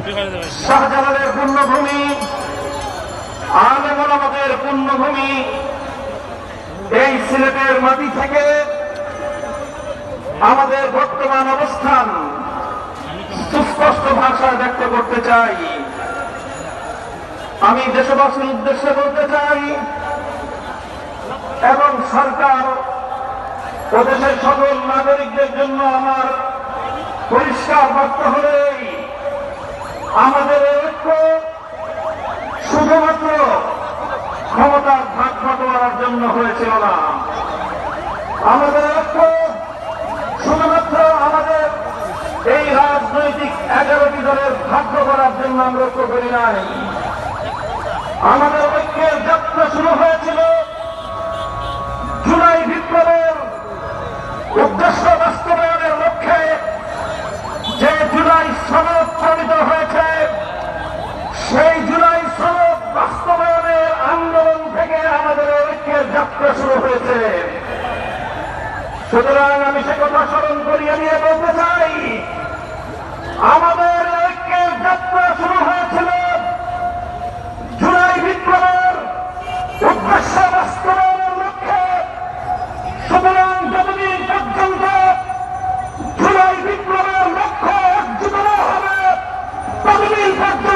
শাহজালালের পুণ্যভূমি, আলেম ওলামাদের পুণ্যভূমি, এই সিলেটের মাটি থেকে আমাদের বর্তমান অবস্থান সুস্পষ্ট ভাষায় ব্যক্ত করতে চাই। আমি দেশবাসীর উদ্দেশ্যে বলতে চাই এবং সরকার ও দেশের সকল নাগরিকদের জন্য আমার পরিষ্কার বার্তা হলেই আমাদের ঐক্য শুধুমাত্র ক্ষমতার ভাগ বাটোয়ারার জন্য হয়েছিল না। আমাদের ঐক্য শুধুমাত্র আমাদের এই রাজনৈতিক 11টি দলের ভাগ্য করার জন্য আমরা ঐক্য করি নাই। আমাদের ঐক্যের যাত্রা শুরু হয়েছিল জুলাই বিপ্লবের উদ্দেশ্য বাস্তবায়নের লক্ষ্যে যে জুলাই সনদ প্রণীত হয়েছে, সেই জুলাই সনদ বাস্তবায়নের আন্দোলন থেকে আমাদের ঐক্যের যাত্রা শুরু হয়েছে। সুতরাং আমি সে কথা স্মরণ করিয়ে দিয়ে বলতে চাই, আমাদের ঐক্যের যাত্রা শুরু হয়েছিল জুলাই বিপ্লবের উদ্দেশ্য বাস্তবায়নের লক্ষ্যে। সুতরাং যতদিন পর্যন্ত জুলাই বিপ্লবের লক্ষ্য অর্জিত না হবে, ততদিন পর্যন্ত